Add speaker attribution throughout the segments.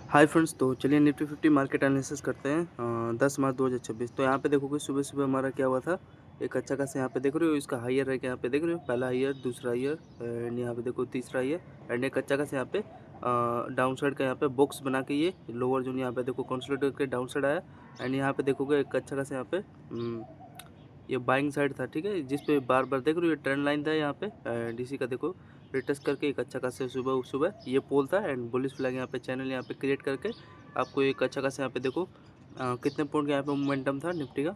Speaker 1: Hi friends, तो चलिए Nifty 50 market analysis करते हैं 10 मार्च 2026। तो यहाँ पे देखोगे सुबह सुबह हमारा क्या हुआ था। एक अच्छा खासा यहाँ पे देख रहे हो, इसका हाईयर है क्या, यहाँ पे देख रहे हो, पहला हाईयर, दूसरा हाईयर एंड यहाँ पे देखो तीसरा हाईयर एंड एक अच्छा खासा यहाँ पे डाउन साइड का यहाँ पे बॉक्स बना के ये लोअर जोन यहाँ पे देखो कंसोलिडेट करके डाउन साइड आया। एंड यहाँ पे देखोगे एक अच्छा खासा यहाँ पे ये बाइंग साइड था, ठीक है, जिस पे बार बार देख रहे हो ये ट्रेंड लाइन था यहाँ पे डीसी का देखो रिटेस्ट करके एक अच्छा खासा सुबह सुबह ये पोल था एंड बुलिश फ्लैग यहाँ पे चैनल यहाँ पे क्रिएट करके आपको एक अच्छा खासा यहाँ पे देखो कितने पॉइंट का यहाँ पे मोमेंटम था निफ्टी का।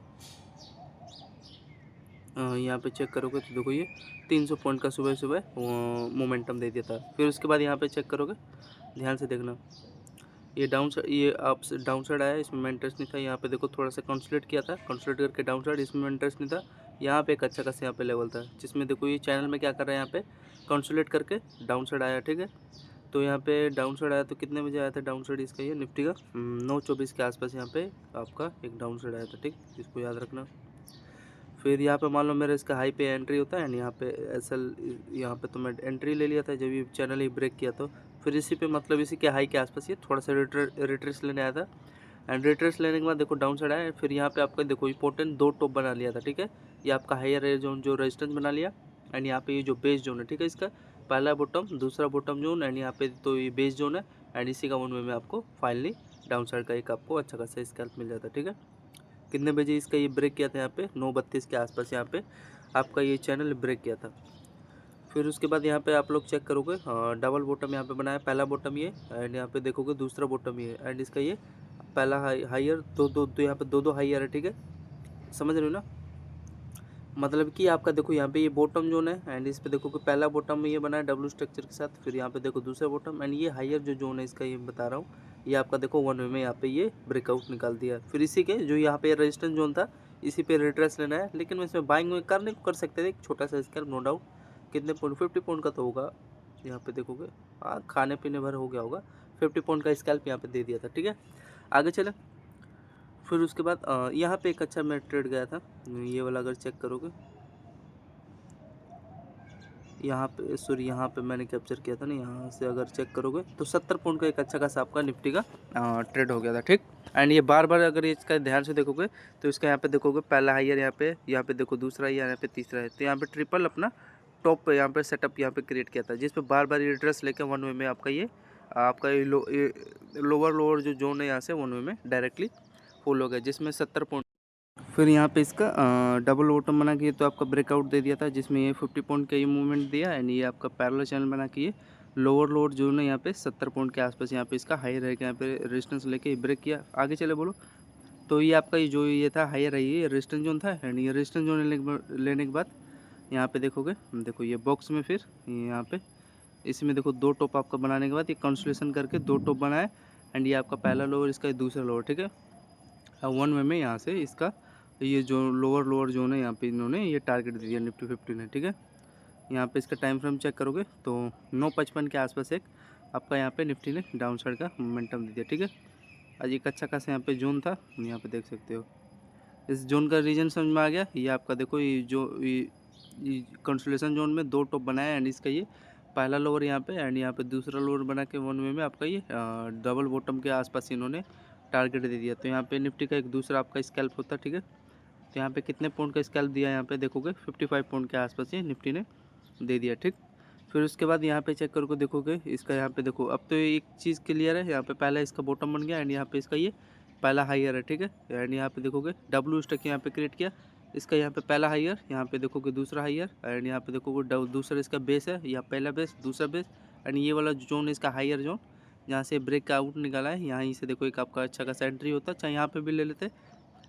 Speaker 1: यहाँ पे चेक करोगे तो देखो ये 300 पॉइंट का सुबह सुबह मोमेंटम दे दिया था। फिर उसके बाद यहाँ पे चेक करोगे, ध्यान से देखना, ये डाउन साइड, ये अप डाउन साइड आया, इसमें इंटरेस्ट नहीं था। यहाँ पे देखो थोड़ा सा कंसोलिडेट किया था, कंसोलिडेट करके डाउन साइड, इसमें इंटरेस्ट नहीं था। यहाँ पे एक अच्छा खासा यहाँ पे लेवल था जिसमें देखो ये चैनल में क्या कर रहा है, यहाँ पे कंसोलिडेट करके डाउन साइड आया, ठीक है। तो यहाँ पे डाउन साइड आया, तो कितने बजे आया था डाउन साइड इसका, ये निफ्टी का 9:24 के आसपास यहाँ पे आपका एक डाउन साइड आया था, ठीक, इसको याद रखना। फिर यहाँ पे मान लो मेरा इसका हाई पे एंट्री होता है एंड यहाँ पे एसएल, यहाँ पे तो मैं एंट्री ले लिया था जब ये चैनल ही ब्रेक किया। तो फिर इसी पे मतलब इसी के हाई के आसपास ये थोड़ा सा रिट्रेस लेने आया था एंड रिट्रेस लेने के बाद देखो डाउन साइड आया। फिर यहाँ पे आपका देखो इंपॉर्टेंट दो टॉप बना लिया था, ठीक है। ये आपका हायर जोन जो रेजिस्टेंस बना लिया एंड यहाँ पे ये जो बेस जोन है, ठीक है, इसका पहला बॉटम, दूसरा बॉटम जोन एंड यहाँ पे तो ये बेस जोन है एंड इसी का वन वे में आपको फाइनली डाउन साइड का एक आपको अच्छा खासा स्कैल्प मिल जाता है, ठीक है। कितने बजे इसका ये ब्रेक किया था, यहाँ पे 9:32 के आसपास यहाँ पे आपका ये चैनल ब्रेक किया था। फिर उसके बाद यहाँ पे आप लोग चेक करोगे, डबल बॉटम यहाँ पे बनाया, पहला बॉटम ये एंड यहाँ पे देखोगे दूसरा बॉटम ये एंड इसका ये पहला हाईयर, दो यहाँ पे दो हाईयर है, ठीक है, समझ रहे हो ना। मतलब कि आपका देखो यहाँ पे ये बॉटम जोन है एंड इस पे देखो कि पहला बॉटम में ये बना है डब्ल्यू स्ट्रक्चर के साथ। फिर यहाँ पे देखो दूसरा बॉटम एंड ये हाईयर जो जोन है इसका, ये बता रहा हूँ, ये आपका देखो वन वे में यहाँ पे ये ब्रेकआउट निकाल दिया। फिर इसी के जो यहाँ पे रेजिस्टेंस जोन था, इसी पे रिट्रेस लेना है, लेकिन इसमें बाइंग करने को कर सकते थे, एक छोटा सा स्कैल्प नो डाउट। कितने पॉइंट, 50 पॉइंट का तो होगा, यहाँ पे देखोगे हाँ खाने पीने भर हो गया होगा, 50 पॉइंट का स्कैल्प यहाँ पे दे दिया था, ठीक है। आगे चले, फिर उसके बाद यहाँ पे एक अच्छा मैं ट्रेड गया था, ये वाला अगर चेक करोगे, यहाँ पे सॉरी यहाँ पे मैंने कैप्चर किया था ना, यहाँ से अगर चेक करोगे तो 70 पॉइंट का एक अच्छा खासा आपका निफ्टी का ट्रेड हो गया था, ठीक। एंड ये बार बार अगर इसका ध्यान से देखोगे तो इसका यहाँ पे देखोगे पहला हाईयर, यहाँ पे देखो दूसरा हाईयर, यहाँ पे तीसरा है, तो यहाँ पे ट्रिपल अपना टॉप पे यहाँ पे सेटअप यहाँ पे क्रिएट किया था, जिस पे बार बार ये ड्रेस लेके वन वे में आपका ये लोअर जो जोन है यहाँ से वन वे में डायरेक्टली फुल हो गया, जिसमें 70 पॉइंट। फिर यहाँ पे इसका डबल बॉटम बना के तो आपका ब्रेकआउट दे दिया था, जिसमें ये 50 पॉइंट का ये मूवमेंट दिया एंड ये आपका पैरेलल चैनल बना के ये लोअर जो है यहाँ पे 70 पॉइंट के आसपास यहाँ पे इसका हाई रह गया, यहाँ पे रेजिस्टेंस लेके ब्रेक किया। आगे चले बोलो, तो ये आपका ये जो ये था हाई रही, ये रेजिस्टेंस जोन था एंड ये रेजिस्टेंस जोन लेने के बाद यहाँ पे देखोगे, देखो ये बॉक्स में फिर यहाँ पे इसमें देखो दो टॉप आपका बनाने के बाद ये कंसोलिडेशन करके दो टॉप बनाए एंड ये आपका पहला लोअर, इसका दूसरा लोअर, ठीक है। वन वे में यहाँ से इसका ये जो लोअर जोन है यहाँ पे इन्होंने ये टारगेट दे दिया निफ्टी 50 ने, ठीक है। यहाँ पे इसका टाइम फ्रेम चेक करोगे तो 9:55 के आसपास एक आपका यहाँ पे निफ्टी ने डाउन साइड का मोमेंटम दे दिया, ठीक है। आज एक अच्छा खासा यहाँ पे जोन था, यहाँ पे देख सकते हो। इस जोन का रीजन समझ में आ गया, ये आपका देखो ये जो कंसोलिडेशन जोन में दो टॉप बनाया एंड इसका ये पहला लोअर यहाँ पे एंड यहाँ पे दूसरा लोअर बना के वन वे में आपका ये डबल बॉटम के आसपास इन्होंने टारगेट दे दिया। तो यहाँ पे निफ्टी का एक दूसरा आपका स्कैल्प होता है, ठीक है। तो यहाँ पे कितने पॉइंट का स्कैल्प दिया, यहाँ पे देखोगे 55 पॉइंट के आसपास ये निफ्टी ने दे दिया, ठीक। फिर उसके बाद यहाँ पे चेक करके देखोगे इसका, यहाँ पे देखो अब तो एक चीज़ क्लियर है, यहाँ पे पहला इसका बॉटम बन गया एंड यहाँ पे इसका ये पहला हाईयर है, ठीक है। एंड यहाँ पे देखोगे डब्ल्यू स्टॉक यहाँ पे क्रिएट किया, इसका यहाँ पे पहला हाईयर, यहाँ पे देखोगे दूसरा हाईयर एंड यहाँ पे देखोगे दूसरा इसका बेस है, यहाँ पहला बेस दूसरा बेस एंड ये वाला जोन इसका हाईयर जोन, जहाँ से ब्रेक आउट निकाला है, यहाँ से देखो एक आपका अच्छा खासा एंट्री होता है, चाहे यहाँ पे भी ले लेते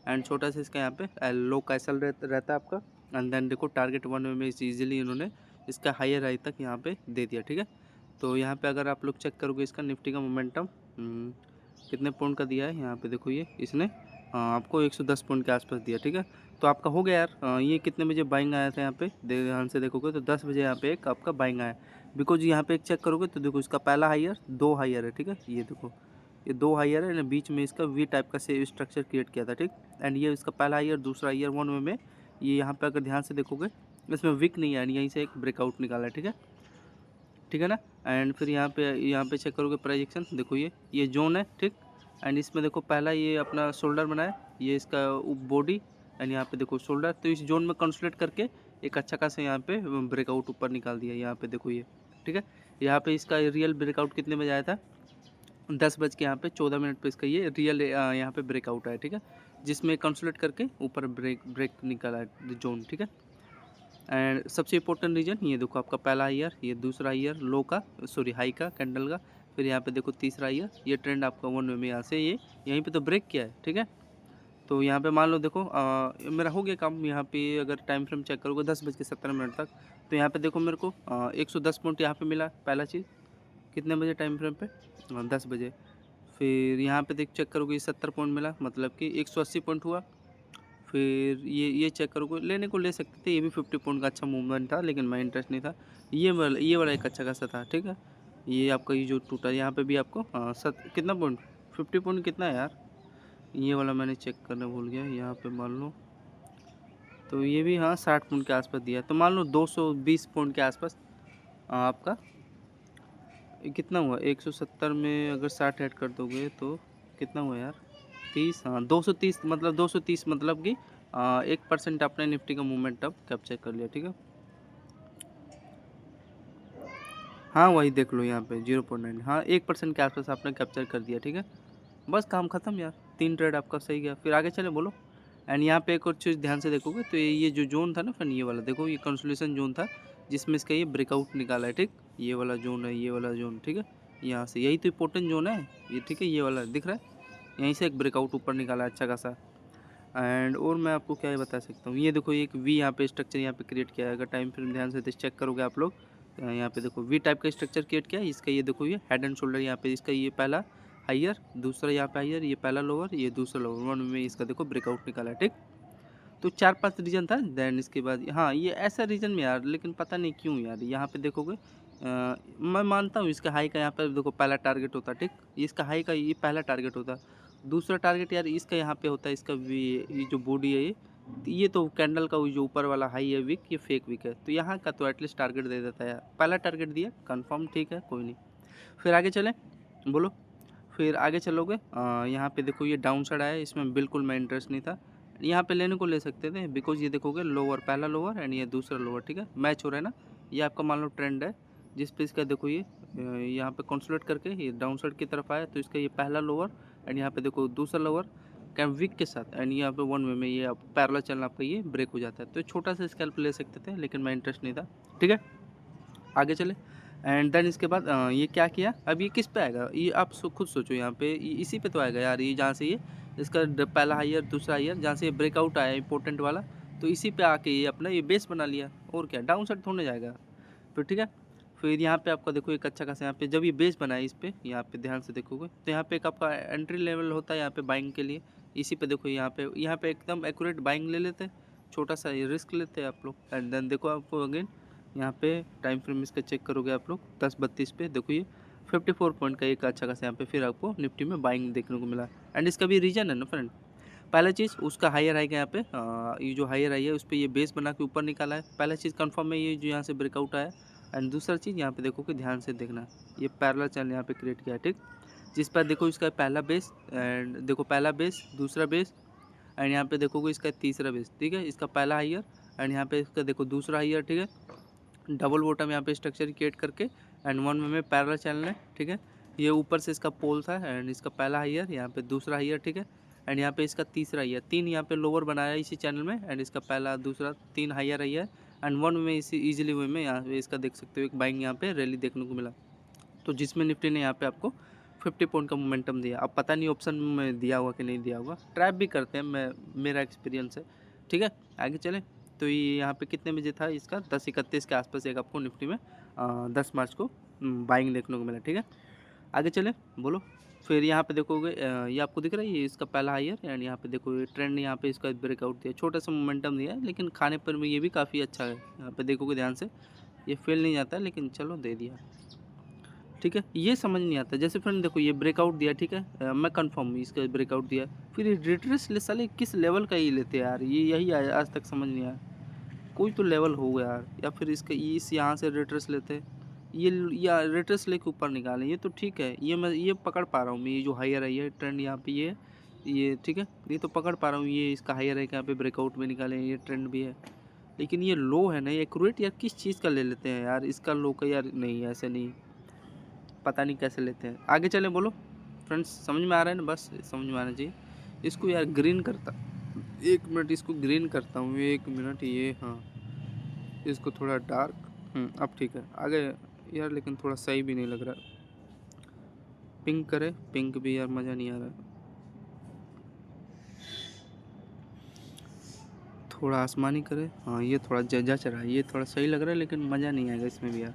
Speaker 1: एंड छोटा सा इसका यहाँ पे लो कैसल रहता है आपका एंड देन देखो टारगेट वन में इजीली इन्होंने इसका हाईयर हाई तक यहाँ पे दे दिया, ठीक है। तो यहाँ पे अगर आप लोग चेक करोगे इसका निफ्टी का मोमेंटम कितने पॉइंट का दिया है, यहाँ पे देखो ये इसने आपको 110 पॉइंट के आसपास दिया, ठीक है। तो आपका हो गया यार। ये कितने बजे बाइंग आया था, यहाँ पे ध्यान से देखोगे तो 10 बजे यहाँ पे एक आपका बाइंग आया, बिकॉज यहाँ पे एक चेक करोगे तो देखो इसका पहला हाईयर, दो हाईयर है, ठीक है। ये देखो ये दो हाईयर है ना, बीच में इसका वी टाइप का से स्ट्रक्चर क्रिएट किया था, ठीक। एंड ये इसका पहला हाईयर, दूसरा हाईयर वन वे में ये यहाँ पे अगर ध्यान से देखोगे इसमें विक नहीं है, यहीं से एक ब्रेकआउट निकाला है, ठीक है। ठीक है ना। एंड फिर यहाँ पे चेक करोगे प्राइस एक्शन, देखो ये जोन है, ठीक। एंड इसमें देखो पहला ये अपना शोल्डर बना है, ये इसका बॉडी, एंड यहाँ पे देखो शोल्डर। तो इस जोन में कंसोलिडेट करके एक अच्छा खासा यहाँ पे ब्रेकआउट ऊपर निकाल दिया यहाँ पे, देखो ये, ठीक है। यहाँ पे इसका रियल ब्रेकआउट कितने बजे आया था, 10 बज के यहाँ पे 14 मिनट पे इसका ये रियल यहाँ पे ब्रेकआउट है, ठीक है, जिसमें कंसोलिडेट करके ऊपर ब्रेक निकाला है जोन, ठीक है। एंड सबसे इंपॉर्टेंट रीजन ये देखो आपका पहला ईयर, ये दूसरा ईयर लो का, सॉरी हाई का कैंडल का, फिर यहाँ पे देखो तीसरा ईयर, ये ट्रेंड आपका 1 वे में यहाँ से ये यहीं पे तो ब्रेक किया है, ठीक है। तो यहाँ पे मान लो देखो मेरा हो गया काम। यहाँ पे अगर टाइम फ्रेम चेक करोगे 10:17 तक, तो यहाँ पे देखो मेरे को 110 पॉइंट यहाँ पे मिला पहला चीज़, कितने बजे टाइम फ्रेम पे, 10 बजे। फिर यहाँ पे देख चेक करोगे 70 पॉइंट मिला, मतलब कि 180 पॉइंट हुआ। फिर ये चेक करोगे, लेने को ले सकते थे, ये भी 50 पॉइंट का अच्छा मूवमेंट था, लेकिन मैं इंटरेस्ट नहीं था। ये वाला एक अच्छा खासा था, ठीक है। ये आपका ये जो टूटा, यहाँ पे भी आपको कितना पॉइंट, 50 पॉइंट कितना है यार, ये वाला मैंने चेक करना भूल गया। यहाँ पे मान लो तो ये भी हाँ 60 पॉइंट के आसपास दिया है, तो मान लो 220 पॉइंट के आसपास आपका कितना हुआ, 170 में अगर 60 ऐड कर दोगे तो कितना हुआ यार, 30, हाँ 230, मतलब 230, मतलब कि 1% आपने निफ्टी का मूवमेंट अब कैप्चर कर लिया, ठीक है। हाँ वही देख लो यहाँ पे 0.9, हाँ 1% के आसपास आपने कैप्चर कर दिया, ठीक है। बस काम खत्म यार, 3 ट्रेड आपका सही गया। फिर आगे चले बोलो। एंड यहाँ पे एक और चीज़ ध्यान से देखोगे तो ये जो जोन था ना फ्रेंड, ये वाला देखो, ये कंसोलिडेशन जोन था, जिसमें इसका ये ब्रेकआउट निकाला है, ठीक। ये वाला जोन है, ये वाला जोन, ठीक है। यहाँ से यही तो इंपॉर्टेंट जोन है ये, ठीक है, ये वाला दिख रहा है, यहीं से एक ब्रेकआउट ऊपर निकाला अच्छा खासा। एंड और मैं आपको क्या बता सकता हूँ, ये देखो एक वी यहाँ पे स्ट्रक्चर यहाँ पे क्रिएट किया है। अगर टाइम फ्रेम ध्यान से चेक करोगे आप लोग, यहाँ पे देखो वी टाइप का स्ट्रक्चर क्रिएट किया है। इसका ये देखो ये हेड एंड शोल्डर, यहाँ पे इसका ये पहला हाइयर, दूसरा यहाँ पे हाइयर, ये पहला लोअर, ये दूसरा लोअर, 1 में इसका देखो ब्रेकआउट निकाला है, ठीक। तो 4-5 रीजन था। देन इसके बाद हाँ ये ऐसा रीजन में यार, लेकिन पता नहीं क्यों यार, यहाँ पे देखोगे मैं मानता हूँ इसका हाई का यहाँ पे देखो पहला टारगेट होता, ठीक। इसका हाई का ये पहला टारगेट होता, दूसरा टारगेट यार इसका यहाँ पे होता है, इसका ये जो बॉडी है ये तो कैंडल का जो ऊपर वाला हाई है विक, ये फेक विक है, तो यहाँ का तो एटलीस्ट टारगेट दे देता है यार, पहला टारगेट दिया कंफर्म, ठीक है कोई नहीं। फिर आगे चलें बोलो। फिर आगे चलोगे यहाँ पे देखो ये डाउन साइड आया, इसमें बिल्कुल मैं इंटरेस्ट नहीं था। यहाँ पे लेने को ले सकते थे, बिकॉज ये देखोगे लोअर, पहला लोअर एंड ये दूसरा लोअर, ठीक है, मैच हो रहा है ना। ये आपका मान लो ट्रेंड है, जिस पे इसका देखो ये यहाँ पे कंसोलिडेट करके ये डाउन साइड की तरफ आया, तो इसका ये पहला लोअर एंड यहाँ पे देखो दूसरा लोअर कैम विक के साथ, एंड यहाँ पे 1 वे में ये आप पैरेलल चैनल आपका ये ब्रेक हो जाता है। तो छोटा सा स्कैल्प ले सकते थे, लेकिन मैं इंटरेस्ट नहीं था, ठीक है। आगे चले। एंड देन इसके बाद ये क्या किया, अब ये किस पे आएगा, ये आप खुद सोचो, यहाँ पे इसी पे तो आएगा यार, ये जहाँ से ये इसका पहला हाइयर दूसरा हाइयर, जहाँ से ये ब्रेकआउट आया इंपॉर्टेंट वाला, तो इसी पे आके ये अपना ये बेस बना लिया, और क्या डाउन साइड थोड़ने जाएगा फिर, ठीक है। फिर यहाँ पे आपका देखो एक अच्छा खासा यहाँ पे जब ये बेस बनाया इस पे, यहाँ पे ध्यान से देखोगे तो यहाँ पे एक आपका एंट्री लेवल होता है यहाँ पे बाइंग के लिए, इसी पे देखो यहाँ पे एकदम एक्यूरेट बाइंग ले लेते हैं, छोटा सा ये रिस्क लेते हैं आप लोग। एंड देन देखो आपको अगेन यहाँ पे टाइम फ्रेम इसका चेक करोगे आप लोग 10:32 पे, देखो ये 54 पॉइंट का एक अच्छा खासा यहाँ पे फिर आपको निफ्टी में बाइंग देखने को मिला। एंड इसका भी रीजन है ना फ्रेंड, पहला चीज़ उसका हायर हाई का यहाँ पे ये जो हायर हाई है उस पर ये बेस बना के ऊपर निकाला है, पहला चीज़ कंफर्म है ये जो यहाँ से ब्रेकआउट आया। एंड दूसरा चीज़ यहाँ पे देखो कि ध्यान से देखना, ये पैरेलल चैनल यहाँ पे क्रिएट किया है, ठीक, जिस पर देखो इसका पहला बेस, एंड देखो पहला बेस दूसरा बेस, एंड यहाँ पे देखोगे इसका तीसरा बेस, ठीक है, इसका पहला हाइयर एंड यहाँ पे इसका देखो दूसरा हाइयर, ठीक है, डबल बॉटम यहाँ पे स्ट्रक्चर क्रिएट करके एंड 1 में पैरेलल चैनल है, ठीक है। ये ऊपर से इसका पोल था एंड इसका पहला हाइयर, यहाँ पे दूसरा हाइयर, ठीक है, एंड यहाँ पे इसका तीसरा हाइयर, 3 यहाँ पे लोअर बनाया इसी चैनल में, एंड इसका पहला दूसरा 3 हाइयर हाइयर एंड 1 में इसी ईजिली वे में यहाँ पे इसका देख सकते हो एक बाइंग यहाँ पे रैली देखने को मिला, तो जिसमें निफ्टी ने यहाँ पे आपको 50 पॉइंट का मोमेंटम दिया। अब पता नहीं ऑप्शन में दिया होगा कि नहीं दिया होगा, ट्रैप भी करते हैं, मेरा एक्सपीरियंस है, ठीक है। आगे चलें तो ये यहाँ पे कितने बजे था इसका 10:31 के आसपास एक आपको निफ्टी में 10 मार्च को बाइंग देखने को मिला, ठीक है। आगे चलें बोलो। फिर यहाँ पे देखोगे ये आपको दिख रहा है, ये इसका पहला हाइयर एंड यहाँ पे देखो ये ट्रेंड यहाँ पे इसका ब्रेकआउट दिया, छोटा सा मोमेंटम दिया है, लेकिन खाने पर में ये भी काफ़ी अच्छा है। यहाँ पे देखोगे ध्यान से, ये फेल नहीं जाता है, लेकिन चलो दे दिया, ठीक है। ये समझ नहीं आता, जैसे फ्रेंड देखो ये ब्रेकआउट दिया, ठीक है, मैं कंफर्म हूँ इसका ब्रेकआउट दिया, फिर ये रिट्रेस ले साले किस लेवल का ही लेते यार, ये यही आज तक समझ नहीं आया, कोई तो लेवल हो यार, या फिर इसका इस यहाँ से रिट्रेस लेते, ये या रिट्रेस लेके ऊपर निकालें, ये तो ठीक है, ये मैं ये पकड़ पा रहा हूँ मैं, ये जो हायर है ये ट्रेंड यहाँ पे ये ठीक है, ये तो पकड़ पा रहा हूँ, ये इसका हायर है कि यहाँ पे ब्रेकआउट में निकालें, ये ट्रेंड भी है। लेकिन ये लो है ना, ये एक्यूरेट यार किस चीज़ का ले लेते हैं यार, इसका लो का यार नहीं, ऐसे नहीं, पता नहीं कैसे लेते हैं। आगे चलें, बोलो फ्रेंड्स, समझ में आ रहा है ना, बस समझ में आना चाहिए। इसको यार ग्रीन करता, 1 मिनट इसको ग्रीन करता हूँ, 1 मिनट, ये हाँ, इसको थोड़ा डार्क, अब ठीक है। आगे यार लेकिन थोड़ा सही भी नहीं लग रहा, पिंक करे, पिंक भी यार मज़ा नहीं आ रहा, थोड़ा आसमानी करे, हाँ ये थोड़ा जच रहा है, ये थोड़ा सही लग रहा है, लेकिन मज़ा नहीं आएगा इसमें भी यार।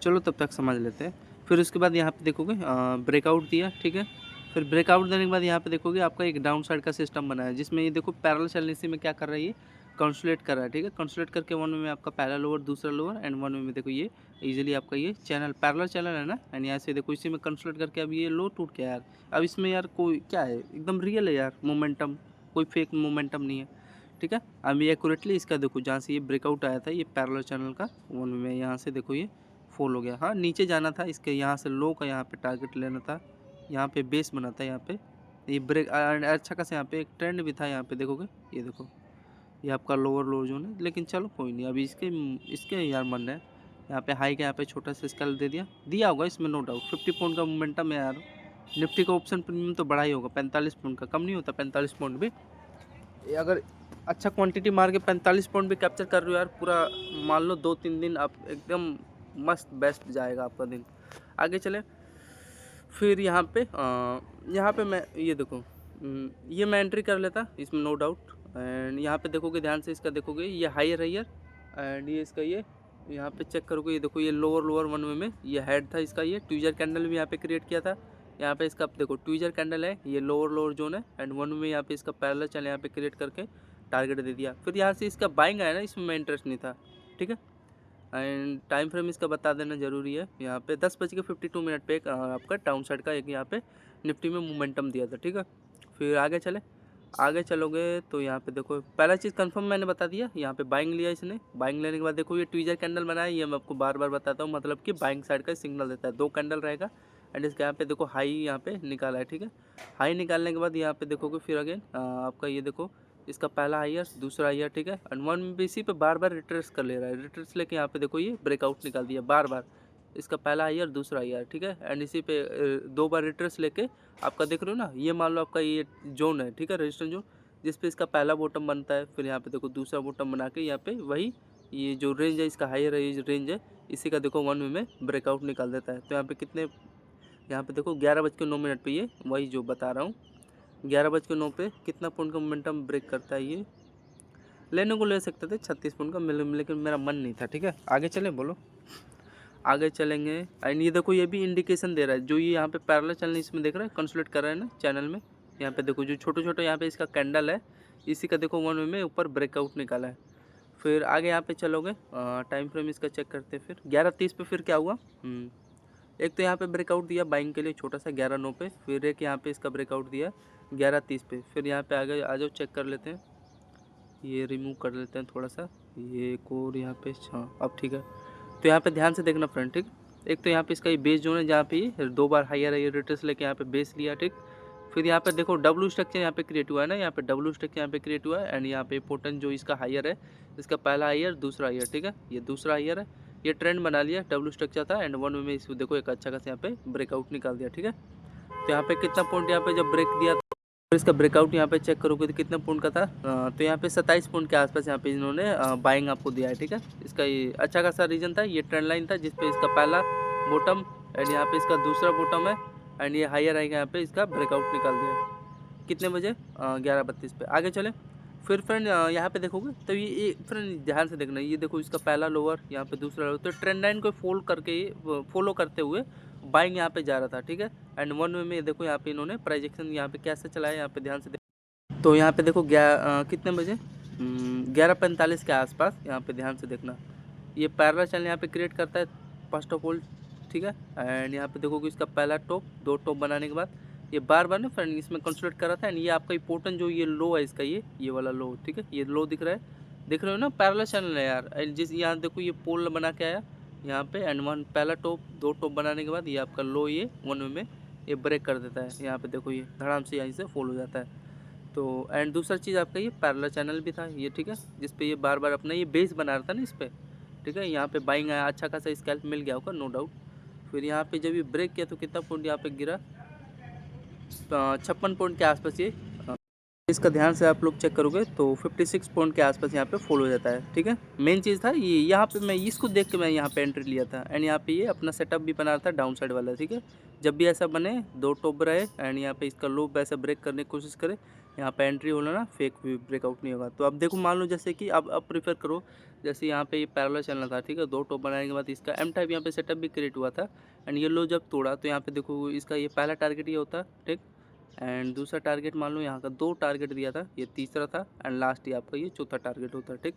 Speaker 1: चलो तब तक समझ लेते हैं। फिर उसके बाद यहाँ पे देखोगे ब्रेकआउट दिया, ठीक है। फिर ब्रेकआउट देने के बाद यहाँ पे देखोगे आपका एक डाउन साइड का सिस्टम बना है, जिसमें ये देखो पैरेलल चलने से में क्या कर रहा है, ये कंसोलिडेट कर रहा है, ठीक है। कंसोलिडेट करके वन वे में आपका पहला लोअर, दूसरा लोअर, एंड वन वे में देखो ये इजीली आपका ये चैनल पैरेलल चैनल है ना, एंड यहाँ से देखो इसी में कंसोलिडेट करके अब ये लो टूट गया यार। अब इसमें यार कोई क्या है, एकदम रियल है यार मोमेंटम, कोई फेक मोमेंटम नहीं है, ठीक है। अब ये एक्यूरेटली इसका देखो, जहाँ से ये ब्रेकआउट आया था ये पैरेलल चैनल का, वन वे में यहाँ से देखो ये फॉल हो गया। हाँ नीचे जाना था इसके, यहाँ से लो का यहाँ पे टारगेट लेना था, यहाँ पे बेस बना था, यहाँ पे ये ब्रेक अच्छा खासा यहाँ पे एक ट्रेंड भी था, यहाँ पे देखोगे ये देखो ये आपका लोअर लोअर जोन है। लेकिन चलो कोई नहीं, अभी इसके इसके यार मन है, यहाँ पे हाई का यहाँ पे छोटा सा स्केल दिया होगा इसमें, नो डाउट। 50 पॉइंट का मोमेंटम है यार, निफ्टी का ऑप्शन प्रीमियम तो बड़ा ही होगा, 45 पॉइंट का, कम नहीं होता 45 पॉइंट भी। अगर अच्छा क्वांटिटी मार के 45 पॉइंट भी कैप्चर कर रहे हो यार, पूरा मान लो 2-3 दिन आप एकदम मस्त बेस्ट जाएगा आपका दिन। आगे चले, फिर यहाँ पे मैं ये देखो, ये मैं एंट्री कर लेता इसमें, नो डाउट। एंड यहाँ पे देखोगे ध्यान से, इसका देखोगे ये हायर है यार, एंड ये इसका ये यहाँ पे चेक करोगे, ये देखो ये लोअर लोअर वन वे में ये हेड था इसका, ये ट्विजर कैंडल भी यहाँ पे क्रिएट किया था। यहाँ पे इसका देखो ट्विजर कैंडल है, ये लोअर लोअर जोन है, एंड वन में यहाँ पे इसका पैरेलल चैनल यहाँ पे क्रिएट करके टारगेट दे दिया। फिर यहाँ से इसका बाइंग आया ना, इसमें मैं इंटरेस्ट नहीं था, ठीक है। एंड टाइम फ्रेम इसका बता देना जरूरी है। यहाँ पे 10:52 पे एक आपका डाउन साइड का एक यहाँ पे निफ्टी में मोमेंटम दिया था, ठीक है। फिर आगे चलोगे तो यहाँ पे देखो पहला चीज़ कंफर्म मैंने बता दिया, यहाँ पे बाइंग लिया इसने। बाइंग लेने के बाद देखो ये ट्विजर कैंडल बनाया, ये मैं आपको बार बार बताता हूँ, मतलब कि बाइंग साइड का सिग्नल देता है, 2 कैंडल रहेगा। एंड इसके यहाँ पे देखो हाई यहाँ पे निकाला है, ठीक है। हाई निकालने के बाद यहाँ पे देखोगे फिर अगेन आपका ये देखो इसका पहला हायर, दूसरा हायर, ठीक है। एंड वन भी इसी पे बार बार रिट्रेस कर ले रहा है, रिट्रेस लेके यहाँ पे देखो ये ब्रेकआउट निकाल दिया बार बार, इसका पहला हायर दूसरा हायर, ठीक है। एंड इसी पे 2 बार रिट्रेस लेके आपका देख रहे हो ना, ये मान लो आपका ये जोन है, ठीक है, रेजिस्टेंस जोन, जिस पे इसका पहला बॉटम बनता है। फिर यहाँ पे देखो दूसरा बॉटम बना के यहाँ पे वही ये जो रेंज है इसका हायर रेंज है, इसी का देखो वन वे में ब्रेकआउट निकाल देता है। तो यहाँ पे कितने, यहाँ पे देखो 11:09 पे ये वही जो बता रहा हूँ, 11:09 पे कितना पॉइंट का मोमेंटम ब्रेक करता है, ये लेने को ले सकते थे 36 पॉइंट का, लेकिन मेरा मन नहीं था, ठीक है। आगे चलें, बोलो आगे चलेंगे। एंड ये देखो ये भी इंडिकेशन दे रहा है, जो ये यहाँ पे पैरेलल चैनल इसमें देख रहा है कंसोलिडेट कर रहा है ना चैनल में, यहाँ पे देखो जो छोटे छोटे यहाँ पे इसका कैंडल है, इसी का देखो वन वे में ऊपर ब्रेकआउट निकाला है। फिर आगे यहाँ पे चलोगे, टाइम फ्रेम इसका चेक करते हैं। फिर 11:30 पे फिर क्या हुआ, एक तो यहाँ पे ब्रेकआउट दिया बाइंग के लिए छोटा सा 11:09 पे, फिर एक यहाँ पे इसका ब्रेकआउट दिया 11:30 पे। फिर यहाँ पे आगे आ जाओ, चेक कर लेते हैं, ये रिमूव कर लेते हैं थोड़ा सा, ये एक और यहाँ पे, हाँ अब ठीक है। तो यहाँ पे ध्यान से देखना फ्रेंड, ठीक। एक तो यहाँ पे इसका ये बेस जोन है, जहाँ पे ये 2 बार हायर है, ये रिट्रेस लेके यहाँ पे बेस लिया, ठीक। फिर यहाँ पे देखो डब्ल्यू स्ट्रक्चर यहाँ पे क्रिएट हुआ है ना, यहाँ पे डब्ल्यू स्ट्रक्चर यहाँ पे क्रिएट हुआ है। एंड यहाँ पे इंपॉर्टेंट जो इसका हायर है, इसका पहला हायर दूसरा हायर, ठीक है, ये दूसरा हायर है, ये ट्रेंड बना लिया, डब्ल्यू स्ट्रक्चर था। एंड वन में इसको देखो एक अच्छा खासा यहाँ पे ब्रेकआउट निकाल दिया, ठीक है। तो यहाँ पे कितना पॉइंट यहाँ पे जब ब्रेक दिया, तो इसका ब्रेकआउट यहाँ पे चेक करोगे तो कितना पॉइंट का था, तो यहाँ पे 27 पॉइंट के आसपास यहाँ पे इन्होंने बाइंग आपको दिया है, ठीक है। इसका ये अच्छा खासा रीजन था, ये ट्रेंड लाइन था जिसपे इसका पहला बॉटम एंड यहाँ पे इसका दूसरा बॉटम है, एंड ये हायर आएगा यहाँ पे इसका ब्रेकआउट निकाल दिया है। कितने बजे, 11:32 पे। आगे चले, फिर फ्रेंड यहाँ पे देखोगे तो ये फ्रेंड ध्यान से देखना, ये देखो इसका पहला लोअर, यहाँ पे दूसरा लोअर, तो ट्रेंड लाइन को फॉलो करते हुए बाइंग यहाँ पे जा रहा था, ठीक है। एंड वन वे में देखो यहाँ पे इन्होंने प्राइजेक्शन यहाँ पे कैसे चलाया, यहाँ पे ध्यान से तो यहाँ पे देखो कितने बजे, 11:45 के आसपास, यहाँ पे ध्यान से देखना, ये पैरेलल चैनल यहाँ पे क्रिएट करता है फर्स्ट ऑफ ऑल, ठीक है। एंड यहाँ पे देखोगे इसका पहला टॉप, 2 टॉप बनाने के बाद ये बार बार ना फ्रेंड इसमें कंसोलिडेट कर रहा था। एंड ये आपका इंपॉर्टेंट जो ये लो है इसका, ये वाला लो, ठीक है, ये लो दिख रहा है, देख रहे हो ना, पैरेलल चैनल है यार। एंड जिस यहाँ देखो ये पोल बना के आया, यहाँ पे एंड वन पहला टॉप, 2 टॉप बनाने के बाद ये आपका लो ये वन वे में ये ब्रेक कर देता है। यहाँ पे देखो ये धड़ाम से यहीं से फॉल हो जाता है। तो एंड दूसरा चीज़ आपका ये पैरेलल चैनल भी था ये, ठीक है, जिस पे ये बार बार अपना ये बेस बना रहा था ना इस पर, ठीक है। यहाँ पे बाइंग आया, अच्छा खासा स्कैल्प मिल गया होगा नो डाउट। फिर यहाँ पे जब ये ब्रेक किया तो कितना पॉइंट यहाँ पे गिरा, 56 पॉइंट के आसपास ये, इसका ध्यान से आप लोग चेक करोगे तो 56 पॉइंट के आसपास यहाँ पे फॉल हो जाता है, ठीक है। मेन चीज़ था ये, यहाँ पे मैं इसको देख के मैं यहाँ पे एंट्री लिया था एंड यहाँ पे ये अपना सेटअप भी बना रहा था डाउन साइड वाला, ठीक है। जब भी ऐसा बने 2 टॉप रहे एंड यहाँ पे इसका लो ऐसा ब्रेक करने की कोशिश करे, यहाँ पे एंट्री होना ना, फेक ब्रेकआउट नहीं होगा। तो अब देखो मान लो जैसे कि अब प्रीफर करो, जैसे यहाँ पे ये पैरेलल चलना था, ठीक है, 2 टॉप बनाने के बाद इसका एम टाइप यहाँ पे सेटअप भी क्रिएट हुआ था एंड ये लो जब तोड़ा तो यहाँ पे देखो इसका ये पहला टारगेट ये होता, ठीक। एंड दूसरा टारगेट मान लो यहाँ का 2 टारगेट दिया था, ये तीसरा था एंड लास्ट ये आपका ये चौथा टारगेट होता है, ठीक।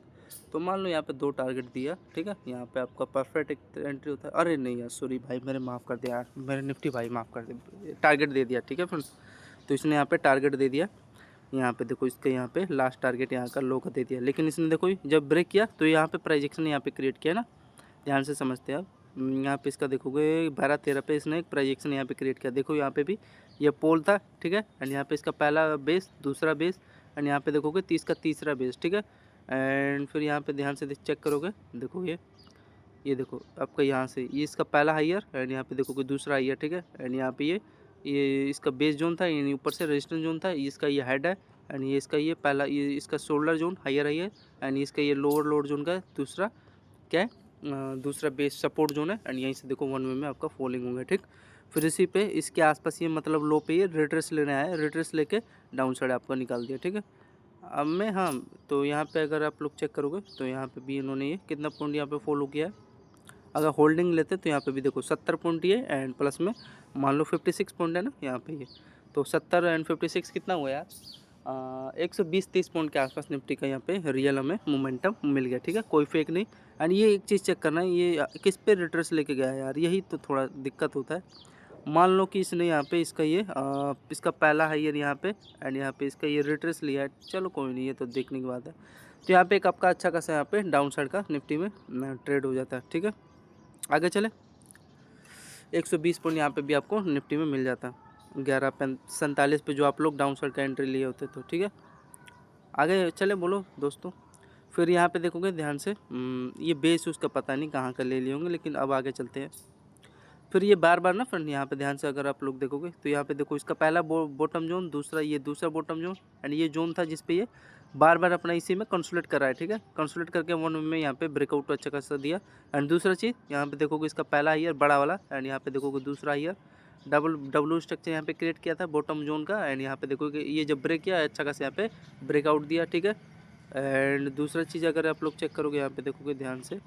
Speaker 1: तो मान लो यहाँ पे 2 टारगेट दिया, ठीक है, यहाँ पे आपका परफेक्ट एक एंट्री होता है। अरे नहीं यार, सॉरी भाई, मेरे माफ़ कर दिया यार, मेरे निफ्टी भाई माफ़ कर दे, टारगेट दे दिया, ठीक है फ्रेंड्स। तो इसने यहाँ पे टारगेट दे दिया, यहाँ पे देखो इसके यहाँ पे लास्ट टारगेट यहाँ का लो का दे दिया, लेकिन इसने देखो जब ब्रेक किया तो यहाँ पे प्राइजेक्शन यहाँ पे क्रिएट किया ना, ध्यान से समझते हैं आप। यहाँ पे इसका देखोगे 12-13 पे इसने एक प्रोजेक्शन यहाँ पे क्रिएट किया। देखो यहाँ पे भी ये पोल था, ठीक है, एंड यहाँ पे इसका पहला बेस, दूसरा बेस एंड यहाँ पे देखोगे इसका तीसरा बेस, ठीक है। एंड फिर यहाँ पे ध्यान से चेक करोगे, देखो ये देखो आपका यहाँ से ये इसका पहला हाइयर एंड यहाँ पे देखोगे दूसरा हाइयर, ठीक है। एंड यहाँ पे ये इसका बेस जोन था, यानी ऊपर से रेजिस्टेंस जोन था, इसका ये हेड है एंड ये इसका ये पहला ये इसका शोल्डर जोन हाइयर एंड इसका ये लोअर लोड जोन का दूसरा क्या है, दूसरा बेस सपोर्ट जोन है एंड यहीं से देखो वन वे में आपका फॉलिंग होंगे, ठीक। फिर इसी पे इसके आसपास ये मतलब लो पे ये रिट्रेस लेने आया, रिट्रेस लेके डाउन साइड आपका निकाल दिया, ठीक है। अब मैं हाँ, तो यहाँ पे अगर आप लोग चेक करोगे तो यहाँ पे भी इन्होंने ये कितना पॉइंट यहाँ पे फॉलो किया है। अगर होल्डिंग लेते तो यहाँ पे भी देखो 70 पॉइंट ये एंड प्लस में मान लो 56 पॉइंट है ना यहाँ पे ये, तो 70 एंड 56 कितना हुआ यार, 120-30 पॉइंट के आसपास निफ्टी का यहाँ पे रियल हमें मोमेंटम मिल गया, ठीक है, कोई फेक नहीं। एंड ये एक चीज़ चेक करना है, ये किस पे रिट्रेस लेके गया है यार, यही तो थोड़ा दिक्कत होता है। मान लो कि इसने यहाँ पे इसका ये इसका पहला हाइयर यहाँ पे एंड यहाँ पे इसका ये रिट्रेस लिया है, चलो कोई नहीं, ये तो देखने की बात है। तो यहाँ पे एक आपका अच्छा खासा यहाँ पे डाउन साइड का निफ्टी में ट्रेड हो जाता है, ठीक है। आगे चले, 120 पॉइंट यहाँ पे भी आपको निफ्टी में मिल जाता है 11:47 पे, जो आप लोग डाउन साइड का एंट्री लिए होते तो, ठीक है। आगे चले बोलो दोस्तों। फिर यहाँ पे देखोगे ध्यान से, ये बेस उसका पता नहीं कहाँ का ले लिए होंगे, लेकिन अब आगे चलते हैं। फिर ये बार बार ना फ्रेंड यहाँ पे ध्यान से अगर आप लोग देखोगे तो यहाँ पे देखो इसका पहला बॉटम जोन, दूसरा ये दूसरा बॉटम जोन एंड ये जोन था जिसपे ये बार बार अपना इसी में कंसोलिडेट कर रहा है, ठीक है। कंसोलिडेट करके वन में यहाँ पे ब्रेकआउट अच्छा खासा दिया एंड दूसरा चीज़ यहाँ पे देखोगे इसका पहला हाइयर बड़ा वाला एंड यहाँ पे देखोगे दूसरा हाइयर डब्ल्यू स्ट्रक्चर यहाँ पे क्रिएट किया था बॉटम जोन का एंड यहाँ पे देखोगे ये जब ब्रेक किया अच्छा खासा यहाँ पे ब्रेकआउट दिया, ठीक है। एंड दूसरा चीज़ अगर आप लोग चेक करोगे यहाँ पे देखोगे ध्यान से,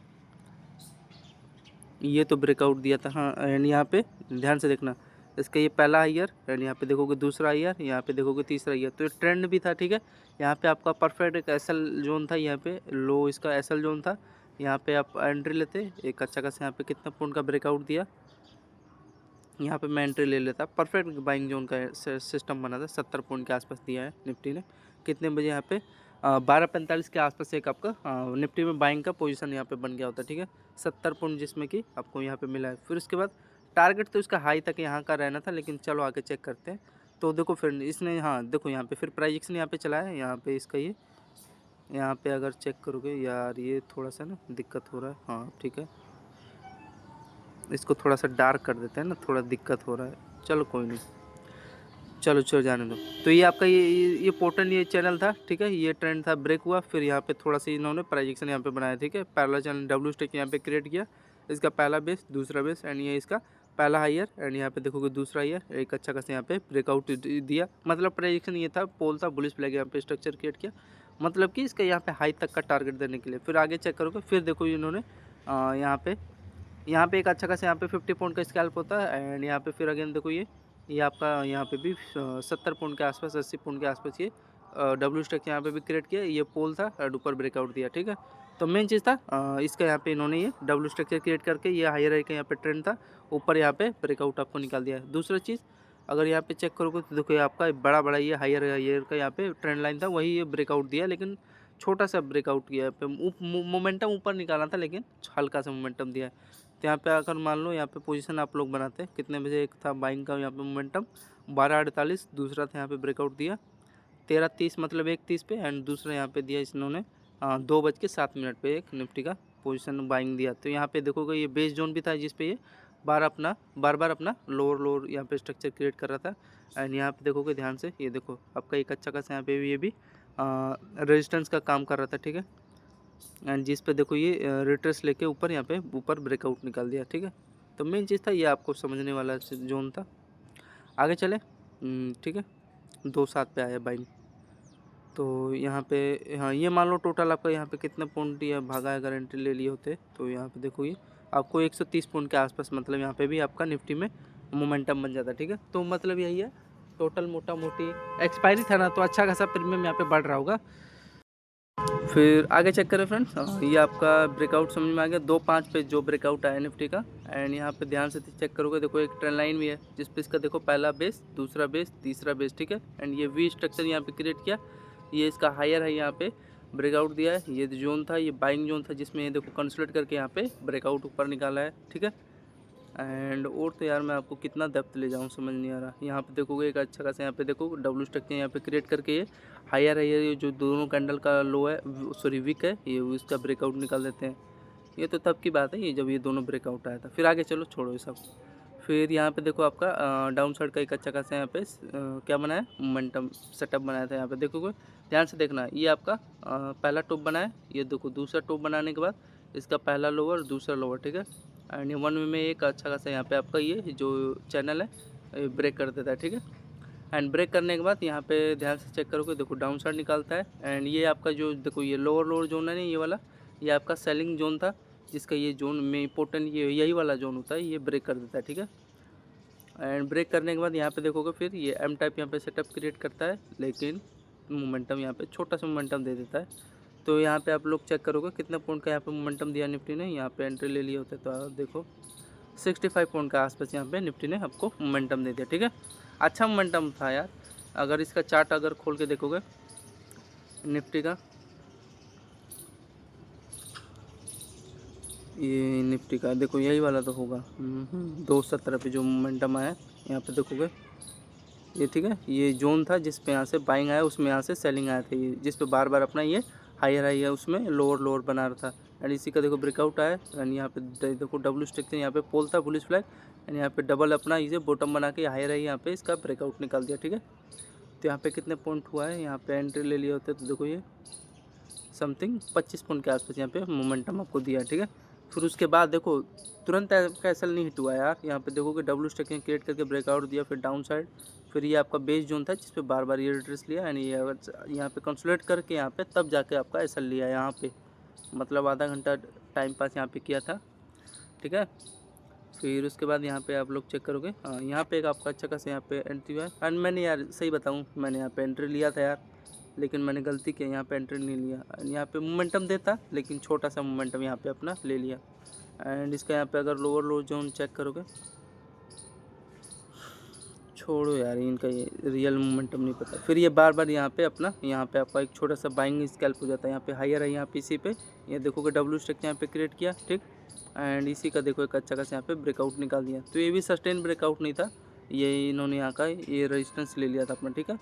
Speaker 1: ये तो ब्रेकआउट दिया था हाँ, एंड यहाँ पे ध्यान से देखना, इसका ये पहला हाइयर एंड यहाँ पे देखोगे दूसरा हाइयर, यहाँ पे देखोगे तीसरा हाइयर, तो ये ट्रेंड भी था, ठीक है। यहाँ पे आपका परफेक्ट एक एसएल जोन था, यहाँ पे लो इसका एसएल जोन था, यहाँ पे आप एंट्री लेते एक अच्छा खासा, यहाँ पे कितना पॉइंट का ब्रेकआउट दिया, यहाँ पे मैं एंट्री ले लेता, परफेक्ट बाइंग जोन का सिस्टम बना था, 70 पॉइंट के आसपास दिया है निफ्टी ने। कितने बजे यहाँ पे 12:45 के आसपास एक आपका निफ्टी में बाइंग का पोजीशन यहाँ पे बन गया होता है, ठीक है, 70 पॉइंट जिसमें कि आपको यहाँ पे मिला है। फिर उसके बाद टारगेट तो इसका हाई तक यहाँ का रहना था, लेकिन चलो आगे चेक करते हैं। तो देखो फिर इसने हाँ देखो यहाँ पे फिर प्राइजेक्शन यहाँ पे चला है, यहाँ पे इसका ये यहाँ पे अगर चेक करोगे यार ये थोड़ा सा ना दिक्कत हो रहा है, हाँ ठीक है, इसको थोड़ा सा डार्क कर देते हैं ना, थोड़ा दिक्कत हो रहा है, चलो कोई नहीं, चलो जाने दो। तो ये आपका ये पोर्टल ये चैनल था, ठीक है, ये ट्रेंड था, ब्रेक हुआ, फिर यहाँ पे थोड़ा सा इन्होंने प्राइजेक्शन यहाँ पे बनाया, ठीक है, पैरेलल चैनल डब्ल्यू स्टेक यहाँ पे क्रिएट किया, इसका पहला बेस दूसरा बेस एंड ये इसका पहला हाइयर एंड यहाँ पे देखोगे दूसरा हाइयर, एक अच्छा खासा यहाँ पे ब्रेकआउट दिया, मतलब प्राइजेक्शन ये था, पोल था, बुलिश फ्लैग यहाँ पे स्ट्रक्चर क्रिएट किया, मतलब कि इसका यहाँ पे हाई तक का टारगेट देने के लिए। फिर आगे चेक करोगे, फिर देखो इन्होंने यहाँ पे एक अच्छा खासा यहाँ पे 50 पॉइंट का स्कैल्प होता है एंड यहाँ पे फिर अगेन देखो ये आपका यहाँ पे भी 70 पॉइंट के आसपास 80 पॉइंट के आसपास ये डब्ल्यू स्टॉक यहाँ पे भी क्रिएट किया, ये पोल था और ऊपर ब्रेकआउट दिया, ठीक है। तो मेन चीज़ था इसका यहाँ पे इन्होंने ये डब्ल्यू स्ट्रक्चर क्रिएट करके ये हायर हाई का यहाँ पे ट्रेंड था, ऊपर यहाँ पे ब्रेकआउट आपको निकाल दिया है। दूसरा चीज़ अगर यहाँ पे चेक करोगे तो देखो आपका बड़ा ये हायर का यहाँ पे ट्रेंड लाइन था, वही ये ब्रेकआउट दिया, लेकिन छोटा सा ब्रेकआउट किया पे मोमेंटम ऊपर निकाला था, लेकिन हल्का सा मोमेंटम दिया है। तो यहाँ पे अगर मान लो यहाँ पे पोजीशन आप लोग बनाते कितने बजे, एक था बाइंग का यहाँ पे मोमेंटम 12:48, दूसरा था यहाँ पे ब्रेकआउट दिया 13:30 मतलब 1:30 पे, एंड दूसरा यहाँ पे दिया इन्होंने 2:07 पे एक निफ्टी का पोजीशन बाइंग दिया। तो यहाँ पे देखोगे ये बेस जोन भी था जिस पे ये बार बार अपना लोअर यहाँ पे स्ट्रक्चर क्रिएट कर रहा था। एंड यहाँ पे देखोगे ध्यान से, ये देखो आपका एक अच्छा खासा यहाँ पे ये भी रेजिस्टेंस का काम कर रहा था, ठीक है। एंड जिस पे देखो ये रिट्रेस लेके ऊपर यहाँ पे ऊपर ब्रेकआउट निकाल दिया, ठीक है। तो मेन चीज़ था ये आपको समझने वाला जोन था। आगे चले, ठीक है। 2:07 पे आया बाइंग। तो यहाँ पे हाँ ये मान लो टोटल आपका यहाँ पे कितने पॉइंट या भागा है, अगर एंट्री ले लिए होते तो यहाँ पे देखो ये आपको 130 पॉइंट के आसपास, मतलब यहाँ पे भी आपका निफ्टी में मोमेंटम बन जाता, ठीक है। तो मतलब यही है टोटल, मोटा मोटी एक्सपायरी था ना, तो अच्छा खासा प्रीमियम यहाँ पे बढ़ रहा होगा। फिर आगे चेक करें फ्रेंड्स, ये आपका ब्रेकआउट समझ में आ गया 2:05 पे जो ब्रेकआउट आया निफ्टी का। एंड यहाँ पे ध्यान से चेक करोगे, देखो एक ट्रेंड लाइन भी है जिस पे इसका देखो पहला बेस, दूसरा बेस, तीसरा बेस, ठीक है। एंड ये वी स्ट्रक्चर यहाँ पे क्रिएट किया, ये इसका हायर है, यहाँ पे ब्रेकआउट दिया है। ये जोन था, ये बाइंग जोन था जिसमें ये देखो कंसोलिडेट करके यहाँ पे ब्रेकआउट ऊपर निकाला है, ठीक है। एंड और तो यार मैं आपको कितना डेप्थ ले जाऊँ समझ नहीं आ रहा। यहाँ पे देखोगे एक अच्छा खासा यहाँ पे देखो डब्ल्यू स्ट्रक्चर यहाँ पे क्रिएट करके ये हायर है, ये जो दोनों कैंडल का लो है, सॉरी विक है, ये इसका ब्रेकआउट निकाल देते हैं। ये तो तब की बात है ये जब ये दोनों ब्रेकआउट आया था। फिर आगे चलो, छोड़ो ये सब। फिर यहाँ पे देखो आपका डाउन साइड का एक अच्छा खासा यहाँ पे क्या बनाया, मोमेंटम सेटअप बनाया था। यहाँ पे देखोगे ध्यान से देखना, ये आपका पहला टॉप बनाया, ये देखो दूसरा टॉप बनाने के बाद इसका पहला लोअर, दूसरा लोअर, ठीक है। एंड 1 वे में एक अच्छा खासा यहाँ पे आपका ये जो चैनल है ब्रेक कर देता है, ठीक है। एंड ब्रेक करने के बाद यहाँ पे ध्यान से चेक करोगे, देखो डाउन साइड निकालता है। एंड ये आपका जो देखो ये लोअर जोन है ना, ये वाला, ये आपका सेलिंग जोन था जिसका ये जोन में इंपॉर्टेंट ये यही वाला जोन होता है, ये ब्रेक कर देता है, ठीक है। एंड ब्रेक करने के बाद यहाँ पे देखोगे फिर ये एम टाइप यहाँ पे सेटअप क्रिएट करता है, लेकिन मोमेंटम यहाँ पे छोटा सा मोमेंटम दे देता है। तो यहाँ पे आप लोग चेक करोगे कितने पॉइंट का यहाँ पे मोमेंटम दिया निफ्टी ने, यहाँ पे एंट्री ले लिए होते तो आप देखो 65 पॉइंट का आसपास यहाँ पे निफ्टी ने आपको मोमेंटम दे दिया, ठीक है। अच्छा मोमेंटम था यार। अगर इसका चार्ट अगर खोल के देखोगे निफ्टी का, ये निफ्टी का देखो यही वाला तो होगा 2:17 पे जो मोमेंटम आया, यहाँ पे देखोगे ये, ठीक है। ये जोन था जिस पे यहाँ से बाइंग आया, उसमें यहाँ से सेलिंग आया था, ये जिस पे बार बार अपना ये हायर है उसमें लोअर बना रहा था। एंड इसी का देखो ब्रेकआउट आया। एंड यहाँ पे देखो डब्ल्यू स्ट्रक्चर यहाँ पे पोल था, बुलिश फ्लैग। एंड यहाँ पे डबल अपना इसे बॉटम बना के हायर है, यहाँ पे इसका ब्रेकआउट निकाल दिया, ठीक है। तो यहाँ पे कितने पॉइंट हुआ है, यहाँ पे एंट्री ले लिए होते तो देखो ये समथिंग 25 पॉइंट के आसपास यहाँ पे मोमेंटम आपको दिया, ठीक है। फिर उसके बाद देखो तुरंत कैसल नहीं हिट हुआ यार। यहाँ पे देखोगे डब्ल्यू स्ट्रक्चर क्रिएट करके ब्रेकआउट दिया, फिर डाउन साइड, फिर ये आपका बेस जोन था जिस पे बार बार ये रिट्रेस लिया। एंड ये यहाँ पे कंसोलिडेट करके यहाँ पे तब जाके आपका एसल लिया यहाँ पे, मतलब आधा घंटा टाइम पास यहाँ पे किया था, ठीक है। फिर उसके बाद यहाँ पे आप लोग चेक करोगे, हाँ यहाँ पे एक आपका अच्छा खासा यहाँ पे एंट्री हुआ है। एंड मैंने यार सही बताऊँ, मैंने यहाँ पे एंट्री लिया था यार, लेकिन मैंने गलती की, यहाँ पे एंट्री नहीं लिया। यहाँ पे मोमेंटम देता, लेकिन छोटा सा मोमेंटम यहाँ पे अपना ले लिया। एंड इसका यहाँ पे अगर लोअर जोन चेक करोगे, छोड़ो यार इनका ये रियल मोमेंटम नहीं पता। फिर ये बार बार यहाँ पे अपना, यहाँ पे आपका एक छोटा सा बाइंग स्कैल्प हो जाता है। यहाँ पे हायर है, यहाँ पे इसी पे ये देखोगे डब्ल्यू स्ट्रक्चर यहाँ पे क्रिएट किया, ठीक। एंड इसी का देखो एक अच्छा खासा यहाँ पे ब्रेकआउट निकाल दिया। तो ये भी सस्टेन ब्रेकआउट नहीं था, ये इन्होंने यहाँ का ये रेजिस्टेंस ले लिया था अपना, ठीक है।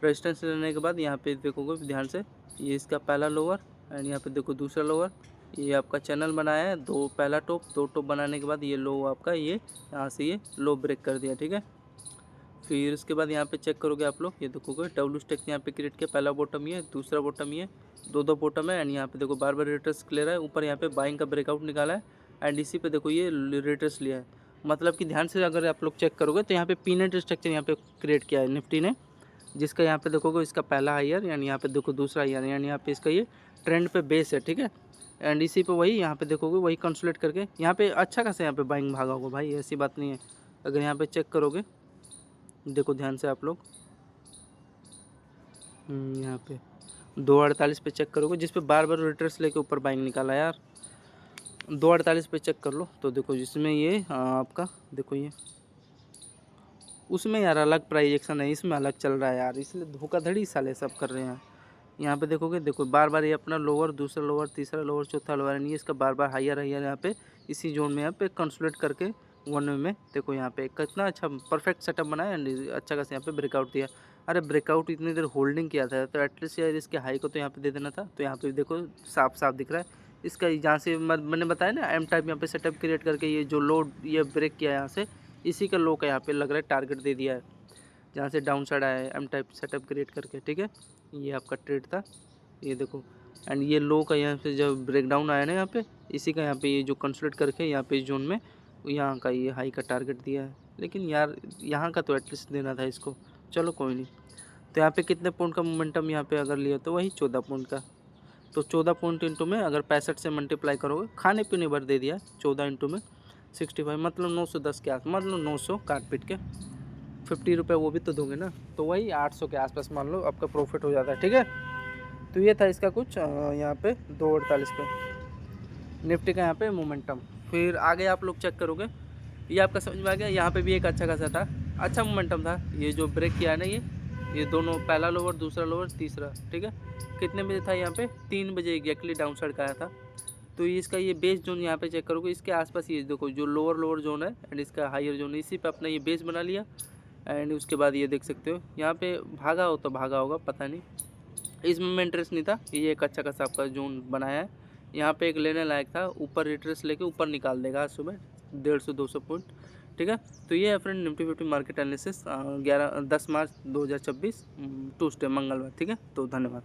Speaker 1: रेजिस्टेंस लेने के बाद यहाँ पे देखोगे ध्यान से, ये इसका पहला लोअर, एंड यहाँ पे देखो दूसरा लोअर, ये आपका चैनल बनाया है, पहला टॉप, 2 टॉप बनाने के बाद ये लो आपका ये यहाँ से ये लो ब्रेक कर दिया, ठीक है। फिर उसके बाद यहाँ पे चेक करोगे आप लोग, ये देखोगे डब्ल्यू स्टेक यहाँ पे क्रिएट किया, पहला बॉटम ये, दूसरा बॉटम ये, दो बॉटम है। एंड यहाँ पे देखो बार बार रिट्रेस क्लियर है, ऊपर यहाँ पे बाइंग का ब्रेकआउट निकाला है। एंड इसी पे देखो ये रिट्रेस लिया है, मतलब कि ध्यान से अगर आप लोग चेक करोगे तो यहाँ पे पीनट स्ट्रक्चर यहाँ पे क्रिएट किया है निफ्टी ने, जिसका यहाँ पे देखोगे इसका पहला हायर, यानी यहाँ पे देखो दूसरा हायर, यानी यहाँ पे इसका ये ट्रेंड पे बेस है, ठीक है। एंड इसी पे वही यहाँ पे देखोगे वही कंसोलिडेट करके यहाँ पे अच्छा खासा यहाँ पे बाइंग भागा होगा भाई, ऐसी बात नहीं है। अगर यहाँ पे चेक करोगे देखो ध्यान से आप लोग, यहाँ पे 2:48 पे चेक करोगे, जिस पे बार बार रिट्रेस लेके ऊपर बाइंग निकाला यार। 2:48 पे चेक कर लो तो देखो जिसमें ये आपका देखो ये, उसमें यार अलग प्राइस एक्शन है, इसमें अलग चल रहा है यार, इसलिए धोखाधड़ी साले सब कर रहे हैं। यहाँ पे देखोगे, देखो बार बार ये अपना लोअर, दूसरा लोअर, तीसरा लोअर, चौथा लोअर नहीं है, इसका बार बार हायर हायर यहाँ पे इसी जोन में यहाँ पे कंसोलिडेट करके वन वे में देखो यहाँ पे कितना अच्छा परफेक्ट सेटअप बनाया एंड अच्छा खासा यहाँ पे ब्रेकआउट दिया। अरे ब्रेकआउट इतनी देर होल्डिंग किया था तो एटलीस्ट यार इसके हाई को तो यहाँ पे दे देना था। तो यहाँ पे देखो साफ साफ दिख रहा है इसका, जहाँ से मैंने बताया ना एम टाइप यहाँ पे सेटअप क्रिएट करके ये जो लो ये ब्रेक किया है यहाँ से, इसी का लो का यहाँ पे लग रहा है टारगेट दे दिया है, जहाँ से डाउन साइड आया है एम टाइप सेटअप क्रिएट करके। ठीक है, ये आपका ट्रेड था, ये देखो एंड ये लो का यहाँ पे जब ब्रेक डाउन आया ना यहाँ पे, इसी का यहाँ पे ये जो कंसोलिडेट करके यहाँ पे इस जोन में यहाँ का ये हाई का टारगेट दिया है। लेकिन यार यहाँ का तो एटलीस्ट देना था इसको, चलो कोई नहीं। तो यहाँ पे कितने पॉइंट का मोमेंटम यहाँ पे अगर लिया तो वही 14 पॉइंट का। तो 14 पॉइंट इंटू में अगर 65 से मल्टीप्लाई करोगे, खाने पीने भर दे दिया 14 इंटू में 65, मतलब 910 के आस, मतलब 900 काट पीट के 50 रुपये वो भी तो दोगे ना, तो वही 800 के आसपास मान लो आपका प्रॉफिट हो जाता है। ठीक है, तो ये था इसका कुछ यहाँ पे 248 पे निफ्टी का यहाँ पे मोमेंटम। फिर आगे आप लोग चेक करोगे, ये आपका समझ में आ गया। यहाँ पे भी एक अच्छा खासा था, अच्छा मोमेंटम था। ये जो ब्रेक किया है ना, ये दोनों, पहला लोअर, दूसरा लोअर, तीसरा। ठीक है, कितने बजे था यहाँ पे? 3 बजे एग्जैक्टली डाउन साइड का आया था। तो इसका ये बेस जोन यहाँ पे चेक करोगे, इसके आसपास ये देखो जो लोअर जोन है एंड इसका हायर जोन है, इसी पे अपना ये बेस बना लिया। एंड उसके बाद ये देख सकते हो यहाँ पे भागा हो तो भागा होगा, पता नहीं, इसमें मैं इंटरेस्ट नहीं था। ये एक अच्छा खासा आपका जोन बनाया है, यहाँ पे एक लेने लायक था, ऊपर रिट्रेस लेके ऊपर निकाल देगा आज सुबह 150-200 पॉइंट। ठीक है, तो ये है फ्रेंड निफ्टी 50 मार्केट एनालिसिस 10 मार्च 2026 ट्यूसडे मंगलवार। ठीक है, तो धन्यवाद।